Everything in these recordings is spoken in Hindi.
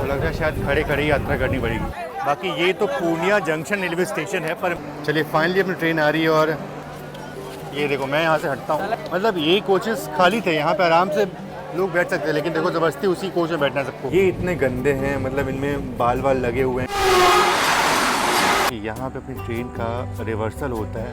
लग रहा है शायद खड़े खड़े ही यात्रा करनी पड़ेगी। बाकी ये तो पूर्णिया जंक्शन रेलवे स्टेशन है, पर चलिए फाइनली अपनी ट्रेन आ रही है। और ये देखो मैं यहाँ से हटता हूँ, मतलब ये कोचेस खाली थे, यहाँ पे आराम से लोग बैठ सकते हैं, लेकिन देखो ज़बरदस्ती उसी कोच में बैठना सबको। ये इतने गंदे हैं, मतलब इनमें बाल बाल लगे हुए हैं। यहाँ पे अपनी ट्रेन का रिवर्सल होता है।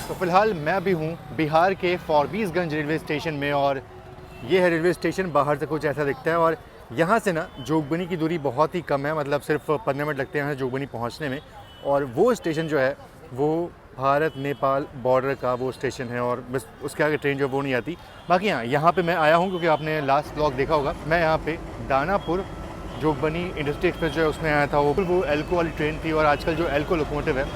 तो फिलहाल मैं अभी हूँ बिहार के फॉरबिसगंज रेलवे स्टेशन में, और ये है रेलवे स्टेशन। बाहर से कुछ ऐसा दिखता है, और यहाँ से ना जोगबनी की दूरी बहुत ही कम है, मतलब सिर्फ 15 मिनट लगते हैं जोगबनी पहुँचने में। और वो स्टेशन जो है वो भारत नेपाल बॉर्डर का वो स्टेशन है, और बस उसके आगे ट्रेन जो वो नहीं आती। बाकी यहाँ पे मैं आया हूँ क्योंकि आपने लास्ट ब्लॉग देखा होगा, मैं यहाँ पे दानापुर जोगबनी इंडस्ट्री एक्सप्रेस जो है उसमें आया था। वो एल्को वाली ट्रेन थी, और आजकल जो एल्को लोकोमोटिव है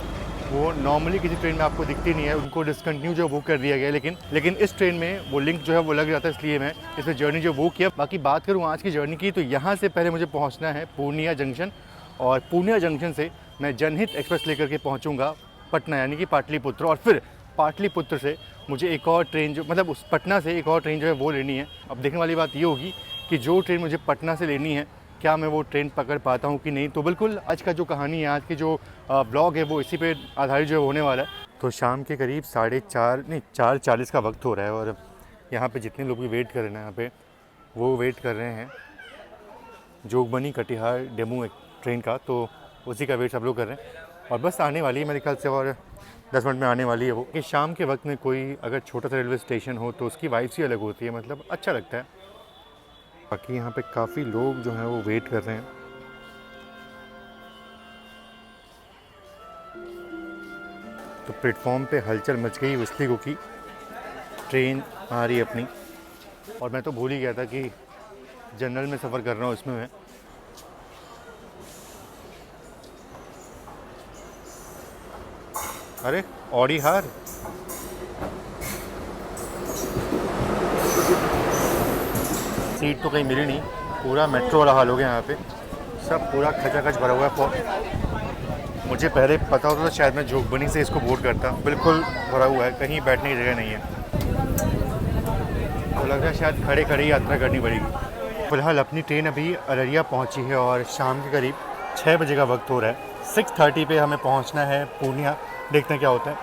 वो नॉर्मली किसी ट्रेन में आपको दिखती नहीं है, उनको डिसकंटिन्यू जो वो कर दिया गया है। लेकिन इस ट्रेन में वो लिंक जो है वो लग जाता है, इसलिए मैं इस जर्नी जो वो किया। बाकी बात करूँ आज की जर्नी की, तो यहाँ से पहले मुझे पहुँचना है पूर्णिया जंक्शन, और पूर्णिया जंक्शन से मैं जनहित एक्सप्रेस लेकर के पहुँचूँगा पटना, यानी कि पाटलिपुत्र। और फिर पाटलिपुत्र से मुझे एक और ट्रेन जो मतलब उस पटना से एक और ट्रेन जो है वो लेनी है। अब देखने वाली बात ये होगी कि जो ट्रेन मुझे पटना से लेनी है, क्या मैं वो ट्रेन पकड़ पाता हूँ कि नहीं। तो बिल्कुल आज का जो कहानी है, आज की जो ब्लॉग है वो इसी पे आधारित जो होने वाला है। तो शाम के करीब 4:40 का वक्त हो रहा है, और यहाँ पे जितने लोग भी वेट कर रहे हैं यहाँ पे, वो वेट कर रहे हैं जोगबनी कटिहार डेमू ट्रेन का। तो उसी का वेट सब लोग कर रहे हैं, और बस आने वाली है मेरे ख्याल से, और 10 मिनट में आने वाली है वो। कि शाम के वक्त में कोई अगर छोटा सा रेलवे स्टेशन हो तो उसकी वाइब्स ही अलग होती है, मतलब अच्छा लगता है। बाकी यहाँ पे काफ़ी लोग जो हैं वो वेट कर रहे हैं। तो प्लेटफॉर्म पे हलचल मच गई इसलिए क्योंकि ट्रेन आ रही है अपनी, और मैं तो भूल ही गया था कि जनरल में सफ़र कर रहा हूँ इसमें मैं। अरे ऑडी हार, सीट तो कहीं मिली नहीं, पूरा मेट्रो वाला हाल हो गया यहाँ पे, सब पूरा खचाखच भरा हुआ है। मुझे पहले पता होता तो शायद मैं जोगबनी से इसको बोर्ड करता। बिल्कुल भरा हुआ है, कहीं बैठने की जगह नहीं है। तो लग रहा है शायद खड़े खड़े ही यात्रा करनी पड़ेगी। फिलहाल अपनी ट्रेन अभी अररिया पहुँची है, और शाम के करीब 6 बजे का वक्त हो रहा है। 6:30 पे हमें पहुँचना है पूर्णिया, देखते हैं क्या होता है।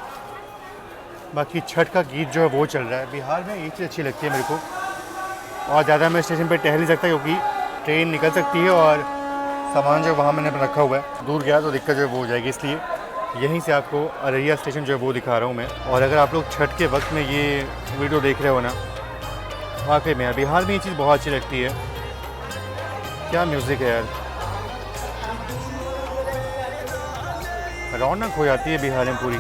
बाकी छठ का गीत जो है वो चल रहा है। बिहार में एक चीज़ अच्छी लगती है मेरे को, और ज़्यादा मैं स्टेशन पे टहल नहीं सकता क्योंकि ट्रेन निकल सकती है, और सामान जो वहाँ मैंने रखा हुआ है दूर गया तो दिक्कत जो है वो हो जाएगी। इसलिए यहीं से आपको अररिया स्टेशन जो है वो दिखा रहा हूँ मैं। और अगर आप लोग छठ के वक्त में ये वीडियो देख रहे हो ना, वाकई में बिहार में ये चीज़ बहुत अच्छी लगती है। क्या म्यूज़िक है यार, रौनक हो जाती है बिहार में पूरी।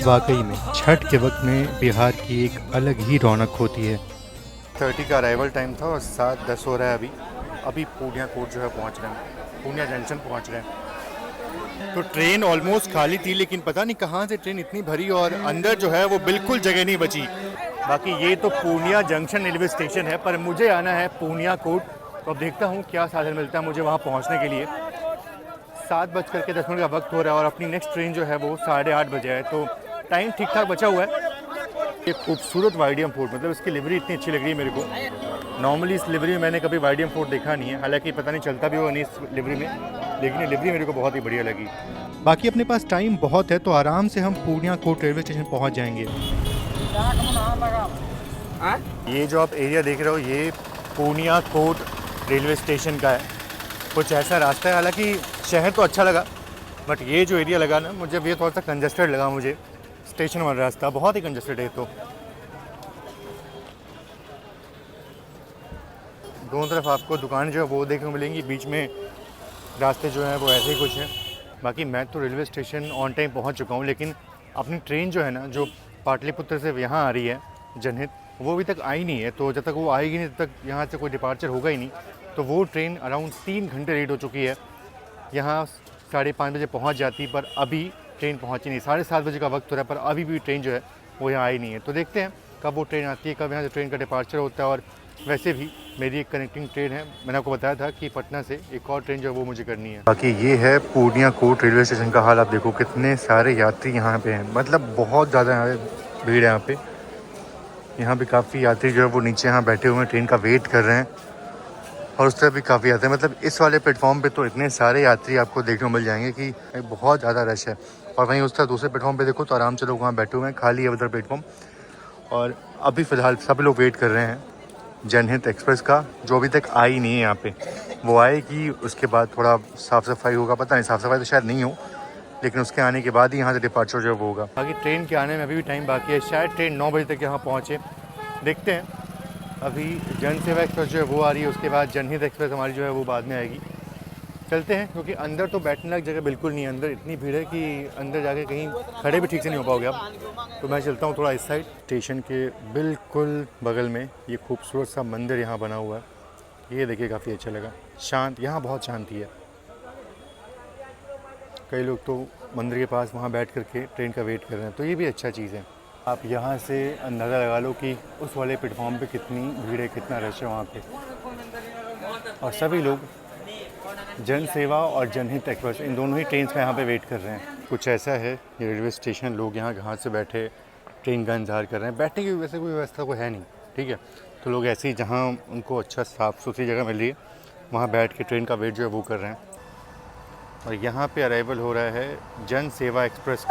वाकई में छठ के वक्त में बिहार की एक अलग ही रौनक होती है। 30 का अराइवल टाइम था और 7:10 हो रहा है अभी पूर्णिया कोट जो है पहुंच रहे हैं, पूर्णिया जंक्शन पहुंच रहे हैं। तो ट्रेन ऑलमोस्ट खाली थी, लेकिन पता नहीं कहाँ से ट्रेन इतनी भरी और अंदर जो है वो बिल्कुल जगह नहीं बची। बाकी ये तो पूर्णिया जंक्शन रेलवे स्टेशन है, पर मुझे आना है पूर्णिया कोट। तो अब देखता हूँ क्या साधन मिलता है मुझे वहाँ पहुँचने के लिए। 7:10 का वक्त हो रहा है, और अपनी नेक्स्ट ट्रेन जो है वो 8:30 बजे है, तो टाइम ठीक ठाक बचा हुआ है। ये खूबसूरत वाइडियम फोर्ट, मतलब इसकी लिवरी इतनी अच्छी लग रही है मेरे को। नॉर्मली इस लिवरी में मैंने कभी वाइडियम फोर्ट देखा नहीं है, हालांकि पता नहीं चलता भी होगा नहीं इस लिवरी में, लेकिन ये लिवरी मेरे को बहुत ही बढ़िया लगी। बाकी अपने पास टाइम बहुत है, तो आराम से हम पूर्णिया कोट रेलवे स्टेशन पहुँच जाएंगे। ये जो आप एरिया देख रहे हो ये पूर्णिया कोट रेलवे स्टेशन का है। कुछ ऐसा रास्ता है, हालांकि शहर तो अच्छा लगा, बट ये जो एरिया लगा ना मुझे ये थोड़ा सा कंजस्टेड लगा। मुझे स्टेशन वाला रास्ता बहुत ही कंजस्टेड है। तो दोनों तरफ आपको दुकान जो है वो देखने को मिलेंगी, बीच में रास्ते जो हैं वो ऐसे ही कुछ हैं। बाकी मैं तो रेलवे स्टेशन ऑन टाइम पहुंच चुका हूं, लेकिन अपनी ट्रेन जो है ना जो पाटलिपुत्र से यहाँ आ रही है जनहित, वो अभी तक आई नहीं है। तो जब तक वो आएगी नहीं तब तक यहाँ से कोई डिपार्चर होगा ही नहीं। तो वो ट्रेन अराउंड 3 घंटे लेट हो चुकी है। यहाँ 5:30 बजे पहुंच जाती, पर अभी ट्रेन पहुंची नहीं। 7:30 बजे का वक्त हो रहा है, पर अभी भी ट्रेन जो है वो यहाँ आई नहीं है। तो देखते हैं कब वो ट्रेन आती है, कब यहाँ से ट्रेन का डिपार्चर होता है। और वैसे भी मेरी एक कनेक्टिंग ट्रेन है, मैंने आपको बताया था कि पटना से एक और ट्रेन जो है वो मुझे करनी है। बाकी ये है पूर्णिया कोट रेलवे स्टेशन का हाल। आप देखो कितने सारे यात्री यहाँ पे हैं, मतलब बहुत ज़्यादा भीड़ है यहाँ पे। यहाँ भी काफ़ी यात्री जो है वो नीचे यहाँ बैठे हुए हैं, ट्रेन का वेट कर रहे हैं। और उस तरफ भी काफ़ी आते हैं, मतलब इस वाले प्लेटफॉर्म पे तो इतने सारे यात्री आपको देखने को मिल जाएंगे कि बहुत ज़्यादा रश है। और वहीं उस तरफ दूसरे प्लेटफॉर्म पे देखो तो आराम से लोग वहाँ बैठे हुए हैं, खाली है उधर प्लेटफॉर्म। और अभी फ़िलहाल सब लोग वेट कर रहे हैं जनहित एक्सप्रेस का, जो अभी तक आई नहीं है यहाँ पे। वो आएगी, उसके बाद थोड़ा साफ़ सफाई होगा, पता नहीं साफ़ सफाई तो शायद नहीं हो, लेकिन उसके आने के बाद ही यहाँ से डिपार्चर जो है वो होगा। बाकी ट्रेन के आने में अभी भी टाइम बाकी है, शायद ट्रेन 9 बजे तक यहाँ पहुँचे, देखते हैं। अभी जन सेवा एक्सप्रेस जो है वो आ रही है, उसके बाद जनहित एक्सप्रेस हमारी जो है वो बाद में आएगी। चलते हैं, क्योंकि अंदर तो बैठने लायक जगह बिल्कुल नहीं है। अंदर इतनी भीड़ है कि अंदर जाके कहीं खड़े भी ठीक से नहीं हो पाओगे आप। तो मैं चलता हूँ थोड़ा इस साइड। स्टेशन के बिल्कुल बगल में ये खूबसूरत सा मंदिर यहाँ बना हुआ है, ये देखिए काफ़ी अच्छा लगा। शांत, यहाँ बहुत शांति है। कई लोग तो मंदिर के पास वहाँ बैठ करके ट्रेन का वेट कर रहे हैं, तो ये भी अच्छा चीज़ है। आप यहाँ से अंदाज़ा लगा लो कि उस वाले प्लेटफॉर्म पे कितनी भीड़ है, कितना रश है वहाँ पे। और सभी लोग जन सेवा और जनहित एक्सप्रेस इन दोनों ही ट्रेन का यहाँ पे वेट कर रहे हैं। कुछ ऐसा है ये रेलवे स्टेशन, लोग यहाँ घाट से बैठे ट्रेन का इंतज़ार कर रहे हैं। बैठने की वैसे कोई व्यवस्था को है नहीं, ठीक है। तो लोग ऐसे ही जहाँ उनको अच्छा साफ़ सुथरी जगह मिल रही है वहाँ बैठ के ट्रेन का वेट जो है वो कर रहे हैं। और यहाँ पे अराइवल हो रहा है जन सेवा एक्सप्रेस।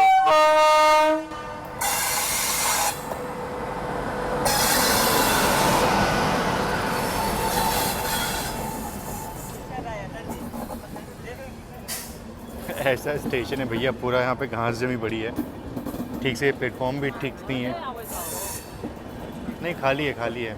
ऐसा स्टेशन है भैया, पूरा यहाँ पे घास जमी पड़ी है, ठीक से प्लेटफॉर्म भी ठीक नहीं है। नहीं, खाली है, खाली है।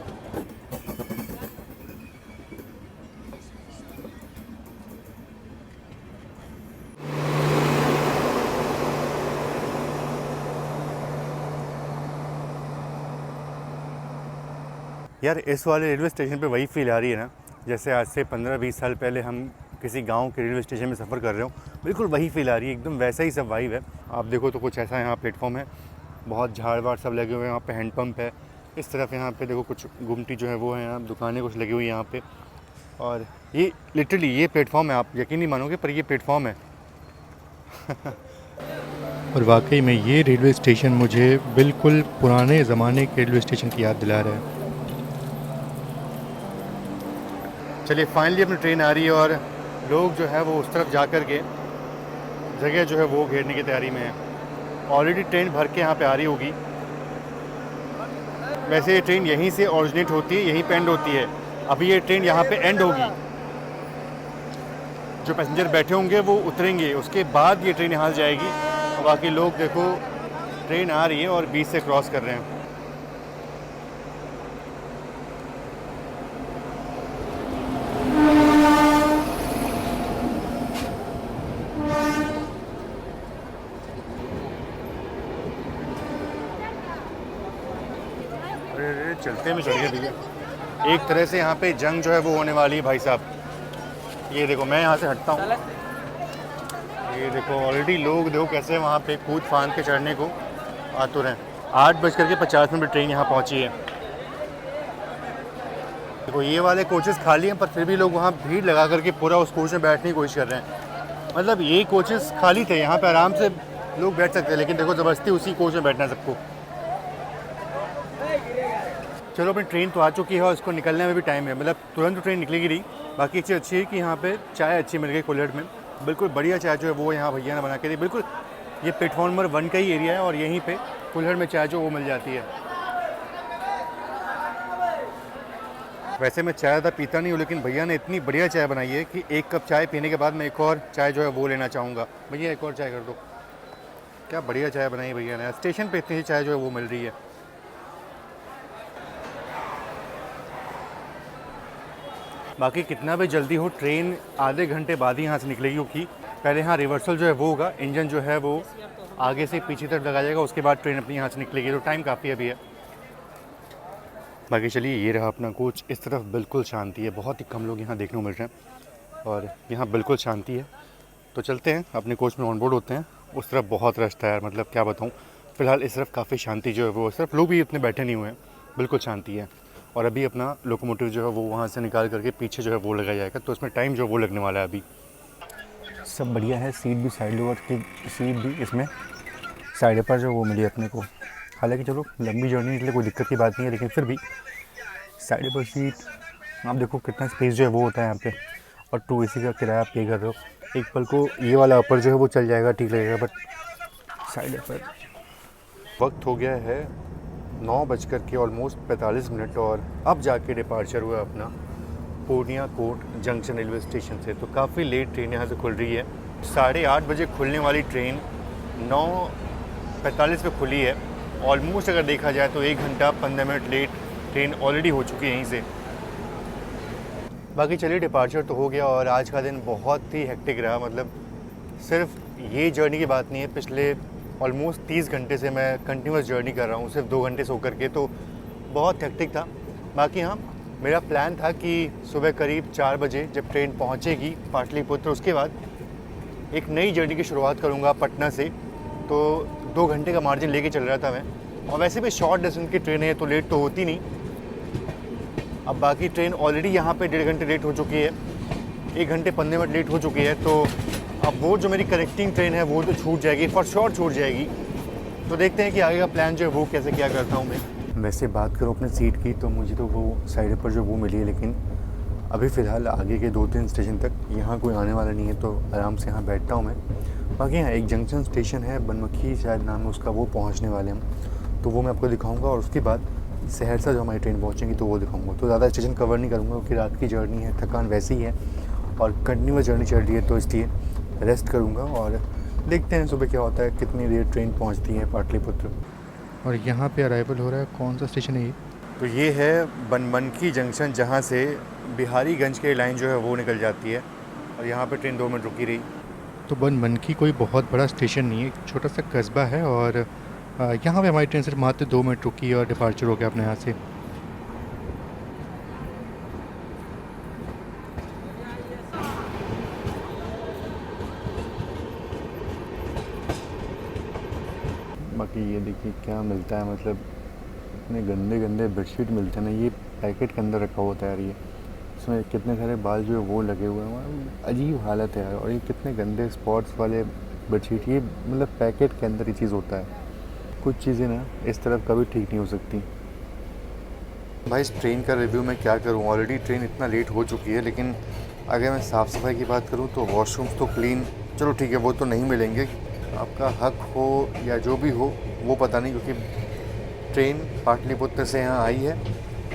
यार इस वाले रेलवे स्टेशन पे वही फील आ रही है ना, जैसे आज से 15-20 साल पहले हम किसी गांव के रेलवे स्टेशन में सफ़र कर रहे हो, बिल्कुल वही फील आ रही है, एकदम वैसा ही सब वाइब है। आप देखो तो कुछ ऐसा यहाँ प्लेटफॉर्म है, बहुत झाड़ वाड़ सब लगे हुए हैं, यहाँ पे हैंडपम्प है। इस तरफ यहाँ पे देखो कुछ गुमटी जो है वो है, यहाँ दुकानें कुछ लगी हुई हैं यहाँ पे। और ये लिटरली ये प्लेटफॉर्म है, आप यकीन नहीं मानोगे पर ये प्लेटफॉर्म है। और वाकई में ये रेलवे स्टेशन मुझे बिल्कुल पुराने ज़माने के रेलवे स्टेशन की याद दिला रहा है। चलिए फाइनली अपनी ट्रेन आ रही है और लोग जो है वो उस तरफ जा कर के जगह जो है वो घेरने की तैयारी में है। ऑलरेडी ट्रेन भर के यहाँ पे आ रही होगी। वैसे ये ट्रेन यहीं से ओरिजिनेट होती है, यहीं पे एंड होती है। अभी ये ट्रेन यहाँ पे एंड होगी, जो पैसेंजर बैठे होंगे वो उतरेंगे, उसके बाद ये ट्रेन यहाँ से जाएगी। और बाकी लोग देखो ट्रेन आ रही है और बीच से क्रॉस कर रहे हैं। अरे चलते में चल गए भैया। एक तरह से यहाँ पे जंग जो है वो होने वाली है भाई साहब। ये देखो मैं यहाँ से हटता हूँ, ये देखो ऑलरेडी लोग देखो कैसे वहाँ पे कूद फांद के चढ़ने को आतुर हैं। 8:50 ट्रेन यहाँ पहुँची है। देखो ये वाले कोचेस खाली हैं, पर फिर भी लोग वहाँ भीड़ लगा करके पूरा उस कोच में बैठने की कोशिश कर रहे हैं। मतलब ये कोचेस खाली थे, यहाँ पे आराम से लोग बैठ सकते हैं, लेकिन देखो ज़बरदस्ती उसी कोच में बैठना है सबको। चलो अपनी ट्रेन तो आ चुकी है और इसको निकलने में भी टाइम है, मतलब तुरंत तो ट्रेन निकलेगी नहीं। बाकी चीज़ अच्छी है कि यहाँ पे चाय अच्छी मिल गई कुल्हड़ में, बिल्कुल बढ़िया चाय जो है वो यहाँ भैया ने बना के दी। बिल्कुल ये प्लेटफॉर्म नंबर 1 का ही एरिया है और यहीं पे कुल्हड़ में चाय जो वो मिल जाती है। वैसे मैं चाय ज़्यादा पीता नहीं हूँ, लेकिन भैया ने इतनी बढ़िया चाय बनाई है कि एक कप चाय पीने के बाद मैं एक और चाय जो है वो लेना चाहूँगा। भैया एक और चाय कर दो। क्या बढ़िया चाय बनाई है भैया ने। स्टेशन पर इतनी चाय जो है वो मिल रही है। बाकी कितना भी जल्दी हो ट्रेन आधे घंटे बाद ही यहाँ से निकलेगी, क्योंकि पहले यहाँ रिवर्सल जो है वो होगा, इंजन जो है वो आगे से पीछे तरफ लगा जाएगा, उसके बाद ट्रेन अपनी यहाँ से निकलेगी। तो टाइम काफ़ी अभी है। बाकी चलिए ये रहा अपना कोच। इस तरफ बिल्कुल शांति है, बहुत ही कम लोग यहाँ देखने को मिल रहे हैं और यहाँ बिल्कुल शांति है। तो चलते हैं, अपने कोच में ऑन बोर्ड होते हैं। उस तरफ बहुत रश था यार, मतलब क्या बताऊँ। फ़िलहाल इस तरफ काफ़ी शांति जो है वो, इस तरफ लोग भी इतने बैठे नहीं हुए हैं, बिल्कुल शांति है। और अभी अपना लोकोमोटिव जो है वो वहाँ से निकाल करके पीछे जो है वो लगाया जाएगा, तो इसमें टाइम जो है वो लगने वाला है अभी। सब बढ़िया है, सीट भी साइड लोअर की सीट भी इसमें साइड पर जो वो मिली अपने को। हालांकि चलो लंबी जर्नी के लिए कोई दिक्कत की बात नहीं है, लेकिन फिर भी साइड पर सीट आप देखो कितना स्पेस जो है वो होता है यहाँ पे। और 2 AC का किराया आप पे कर रहे हो। एक पल को ये वाला अपर जो है वो चल जाएगा, ठीक लगेगा, बट साइड पर वक्त हो गया है 9:45 और अब जाके डिपार्चर हुआ अपना Purnia court junction railway station से। तो काफ़ी लेट ट्रेन यहाँ से खुल रही है। 8:30 बजे खुलने वाली ट्रेन 9:45 पे खुली है। ऑलमोस्ट अगर देखा जाए तो 1 घंटा 15 मिनट लेट ट्रेन ऑलरेडी हो चुकी है यहीं से। बाकी चलिए, डिपार्चर तो हो गया और आज का दिन बहुत ही हेक्टिक रहा। मतलब सिर्फ ये जर्नी की बात नहीं है, पिछले ऑलमोस्ट 30 घंटे से मैं कंटिन्यूस जर्नी कर रहा हूँ, सिर्फ 2 घंटे सो करके, तो बहुत हेक्टिक था। बाकी हाँ, मेरा प्लान था कि सुबह करीब 4 बजे जब ट्रेन पहुँचेगी पाटलिपुत्र, उसके बाद एक नई जर्नी की शुरुआत करूँगा पटना से। तो 2 घंटे का मार्जिन लेके चल रहा था मैं, और वैसे भी शॉर्ट डिस्टेंस की ट्रेन है तो लेट तो होती नहीं। अब बाकी ट्रेन ऑलरेडी यहाँ पे 1.5 घंटे लेट हो चुकी है, 1 घंटे 15 मिनट लेट हो चुकी है। तो अब वो जो मेरी कनेक्टिंग ट्रेन है वो तो छूट जाएगी, फॉर श्योर छूट जाएगी। तो देखते हैं कि आगे का प्लान जो है वो कैसे क्या करता हूँ मैं। वैसे बात करूँ अपने सीट की तो मुझे तो वो साइड पर जो वो मिली है, लेकिन अभी फ़िलहाल आगे के 2-3 स्टेशन तक यहाँ कोई आने वाला नहीं है, तो आराम से यहाँ बैठता हूँ मैं। बाकी यहाँ एक जंक्शन स्टेशन है, बनमखी शायद नाम है उसका, वो पहुँचने वाले हम, तो वो मैं आपको दिखाऊँगा। और उसके बाद सहरसा जो हमारी ट्रेन पहुँचेंगी तो वो दिखाऊँगा। तो ज़्यादा स्टेशन कवर नहीं करूँगा क्योंकि रात की जर्नी है, थकान वैसी ही है और कंटिन्यूस जर्नी चल रही है, तो इसलिए रेस्ट करूँगा। और देखते हैं सुबह क्या होता है, कितनी देर ट्रेन पहुँचती है पाटलिपुत्र। और यहाँ पे अराइवल हो रहा है, कौन सा स्टेशन है ये? तो ये है बनमनखी जंक्शन, जहाँ से बिहारीगंज की लाइन जो है वो निकल जाती है। और यहाँ पे ट्रेन 2 मिनट रुकी रही। तो बनमनखी कोई बहुत बड़ा स्टेशन नहीं है, एक छोटा सा कस्बा है। और यहाँ पे हमारी ट्रेन सिर्फ मात्र 2 मिनट रुकी और डिपार्चर हो गया अपने यहाँ से। बाकी ये देखिए क्या मिलता है, मतलब इतने गंदे गंदे बेडशीट मिलते हैं ना, ये पैकेट के अंदर रखा होता है यार। ये इसमें कितने सारे बाल जो है वो लगे हुए हैं, अजीब हालत है यार। और ये कितने गंदे स्पॉट्स वाले बेडशीट, ये मतलब पैकेट के अंदर ये चीज़ होता है। कुछ चीज़ें ना इस तरफ कभी ठीक नहीं हो सकती। भाई इस ट्रेन का रिव्यू मैं क्या करूँ, ऑलरेडी ट्रेन इतना लेट हो चुकी है। लेकिन अगर मैं साफ़ सफाई की बात करूँ तो वॉशरूम्स तो क्लीन, चलो ठीक है, वो तो नहीं मिलेंगे, आपका हक हो या जो भी हो वो पता नहीं, क्योंकि ट्रेन पाटलिपुत्र से यहाँ आई है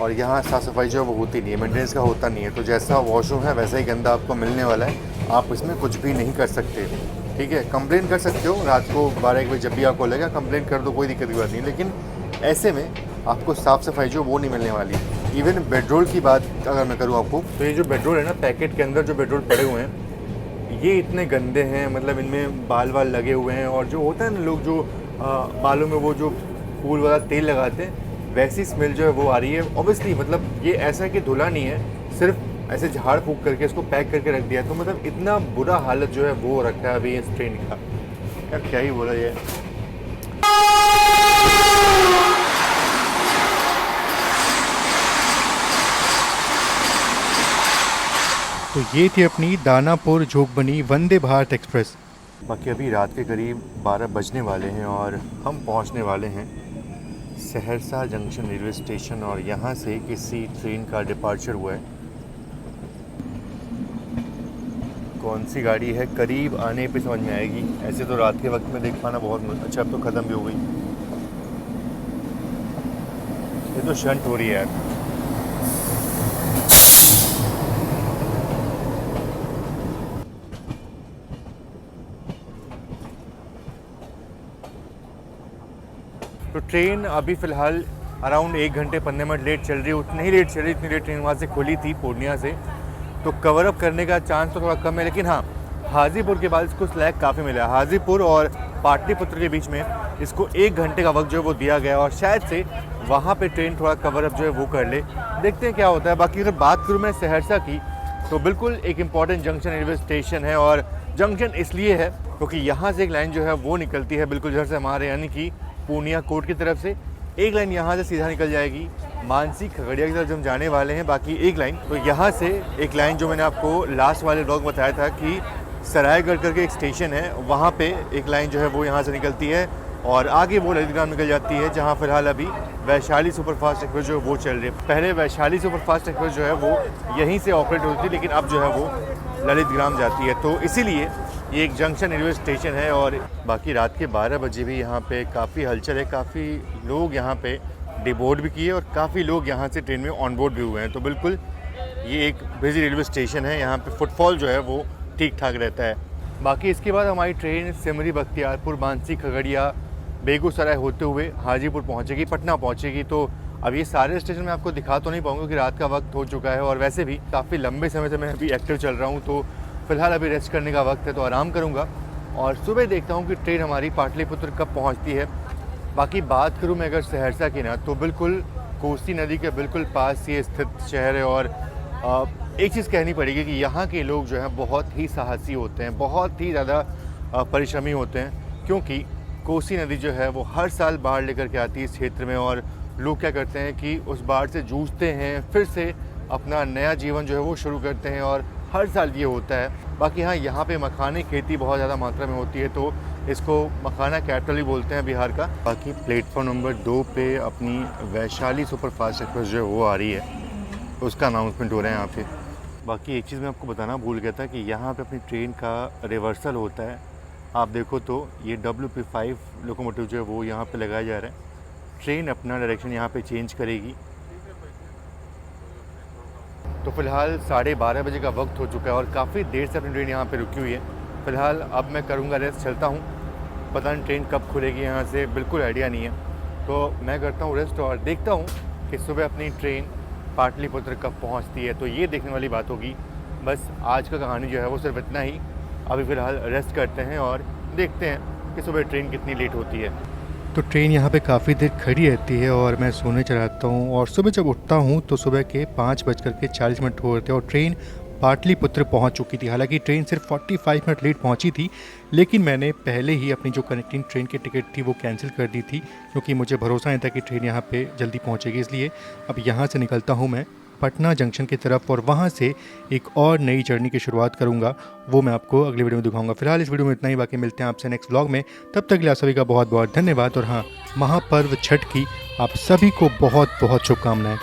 और यहाँ साफ़ सफाई जो है वो होती नहीं है, मेंटेनेंस का होता नहीं है। तो जैसा वॉशरूम है वैसा ही गंदा आपको मिलने वाला है, आप इसमें कुछ भी नहीं कर सकते। ठीक है, कंप्लेन कर सकते हो रात को 12-1 बजे जब भी आपको लगा, कंप्लेन कर दो, कोई दिक्कत की बात नहीं। लेकिन ऐसे में आपको साफ़ सफाई जो वो नहीं मिलने वाली। इवन बेडरोल की बात अगर मैं करूँ आपको, तो ये जो बेडरोल है ना, पैकेट के अंदर जो बेडरोल पड़े हुए हैं, ये इतने गंदे हैं, मतलब इनमें बाल वाल लगे हुए हैं। और जो होता है ना, लोग जो बालों में वो जो फूल वाला तेल लगाते हैं, वैसी स्मेल जो है वो आ रही है। ऑब्वियसली मतलब ये ऐसा है कि धुला नहीं है, सिर्फ ऐसे झाड़ फूक करके इसको पैक करके रख दिया। तो मतलब इतना बुरा हालत जो है वो रखा है अभी इस ट्रेन का, यार क्या ही बोला ये। तो ये थी अपनी दानापुर जोगबनी वंदे भारत एक्सप्रेस। बाकी अभी रात के करीब 12 बजने वाले हैं और हम पहुंचने वाले हैं सहरसा जंक्शन रेलवे स्टेशन। और यहाँ से किसी ट्रेन का डिपार्चर हुआ है। कौन सी गाड़ी है करीब आने पे समझ में आएगी, ऐसे तो रात के वक्त में देख पाना बहुत अच्छा। अब तो ख़त्म भी हो गई, ये तो शंट हो रही है यार। तो ट्रेन अभी फ़िलहाल अराउंड 1 घंटे 15 मिनट लेट चल रही है। उतनी ही लेट चल रही, इतनी लेट ट्रेन वहाँ से खुली थी पूर्णिया से, तो कवर अप करने का चांस तो थोड़ा कम है। लेकिन हाँ, हाजीपुर के बाद इसको स्लैग काफ़ी मिला है। हाजीपुर और पाटलिपुत्र के बीच में इसको 1 घंटे का वक्त जो है वो दिया गया, और शायद से वहाँ पे ट्रेन थोड़ा कवर अप जो है वो कर ले। देखते हैं क्या होता है। बाकी अगर बात करूँ मैं सहरसा की, तो बिल्कुल एक इम्पॉर्टेंट जंक्शन रेलवे स्टेशन है। और जंक्शन इसलिए है क्योंकि यहाँ से एक लाइन जो है वो निकलती है बिल्कुल इधर से हमारे यानी कि पूर्णिया कोर्ट की तरफ से। एक लाइन यहाँ से सीधा निकल जाएगी मानसी खगड़िया की तरफ जो हम जाने वाले हैं। बाकी एक लाइन तो यहाँ से एक लाइन जो मैंने आपको लास्ट वाले ब्लॉग बताया था कि सरायगढ़ करके एक स्टेशन है, वहाँ पे एक लाइन जो है वो यहाँ से निकलती है और आगे वो ललित ग्राम निकल जाती है, जहाँ फिलहाल अभी वैशाली सुपरफास्ट एक्सप्रेस जो है वो चल रही है। पहले वैशाली सुपरफास्ट एक्सप्रेस जो है वो यहीं से ऑपरेट होती थी, लेकिन अब जो है वो ललित ग्राम जाती है। तो इसीलिए ये एक जंक्शन रेलवे स्टेशन है। और बाकी रात के 12 बजे भी यहाँ पे काफ़ी हलचल है, काफ़ी लोग यहाँ पे डिबोर्ड भी किए और काफ़ी लोग यहाँ से ट्रेन में ऑन बोर्ड भी हुए हैं। तो बिल्कुल ये एक बिजी रेलवे स्टेशन है, यहाँ पे फुटफॉल जो है वो ठीक ठाक रहता है। बाकी इसके बाद हमारी ट्रेन सिमरी बख्तियारपुर मानसी खगड़िया बेगूसराय होते हुए हाजीपुर पहुँचेगी, पटना पहुँचेगी। तो अब ये सारे स्टेशन मैं आपको दिखा तो नहीं पाऊँगा कि रात का वक्त हो चुका है और वैसे भी काफ़ी लंबे समय से मैं अभी एक्टिव चल रहा हूँ। तो फिलहाल अभी रेस्ट करने का वक्त है, तो आराम करूँगा और सुबह देखता हूँ कि ट्रेन हमारी पाटलिपुत्र कब पहुँचती है। बाकी बात करूँ मैं अगर सहरसा की ना, तो बिल्कुल कोसी नदी के बिल्कुल पास ये स्थित शहर है। और एक चीज़ कहनी पड़ेगी कि यहाँ के लोग जो हैं बहुत ही साहसी होते हैं, बहुत ही ज़्यादा परिश्रमी होते हैं, क्योंकि कोसी नदी जो है वो हर साल बाढ़ लेकर के आती है इस क्षेत्र में। और लोग क्या करते हैं कि उस बाढ़ से जूझते हैं, फिर से अपना नया जीवन जो है वो शुरू करते हैं और हर साल ये होता है। बाकी हाँ, यहाँ पे मखाने खेती बहुत ज़्यादा मात्रा में होती है, तो इसको मखाना कैपिटल ही बोलते हैं बिहार का। बाकी प्लेटफॉर्म नंबर 2 पे अपनी वैशाली सुपरफास्ट एक्सप्रेस जो है वो आ रही है, उसका अनाउंसमेंट हो रहा है यहाँ पे। बाकी एक चीज़ मैं आपको बताना भूल गया था कि यहाँ पे अपनी ट्रेन का रिवर्सल होता है। आप देखो तो ये WP5 लोकोमोटिव जो है वो यहाँ पे लगाया जा रहा है। ट्रेन अपना डायरेक्शन यहाँ पे चेंज करेगी। तो फ़िलहाल 12:30 बजे का वक्त हो चुका है और काफ़ी देर से अपनी ट्रेन यहाँ पे रुकी हुई है। फ़िलहाल अब मैं करूँगा रेस्ट, चलता हूँ। पता नहीं ट्रेन कब खुलेगी यहाँ से, बिल्कुल आइडिया नहीं है। तो मैं करता हूँ रेस्ट और देखता हूँ कि सुबह अपनी ट्रेन पाटलिपुत्र कब पहुँचती है। तो ये देखने वाली बात होगी। बस आज का कहानी जो है वो सिर्फ इतना ही। अभी फ़िलहाल रेस्ट करते हैं और देखते हैं कि सुबह ट्रेन कितनी लेट होती है। तो ट्रेन यहाँ पे काफ़ी देर खड़ी रहती है और मैं सोने चला जाता हूँ। और सुबह जब उठता हूँ तो सुबह के 5:40 हो रहे थे और ट्रेन पाटलिपुत्र पहुँच चुकी थी। हालांकि ट्रेन सिर्फ 45 मिनट लेट पहुँची थी, लेकिन मैंने पहले ही अपनी जो कनेक्टिंग ट्रेन की टिकट थी वो कैंसिल कर दी थी, क्योंकि मुझे भरोसा नहीं था कि ट्रेन यहाँ पे जल्दी पहुँचेगी। इसलिए अब यहाँ से निकलता हूँ मैं पटना जंक्शन की तरफ और वहाँ से एक और नई जर्नी की शुरुआत करूँगा। वो मैं आपको अगली वीडियो में दिखाऊंगा। फिलहाल इस वीडियो में इतना ही, बाकी मिलते हैं आपसे नेक्स्ट व्लॉग में। तब तक के लिए आप सभी का बहुत बहुत धन्यवाद। और हाँ, महापर्व छठ की आप सभी को बहुत बहुत शुभकामनाएं।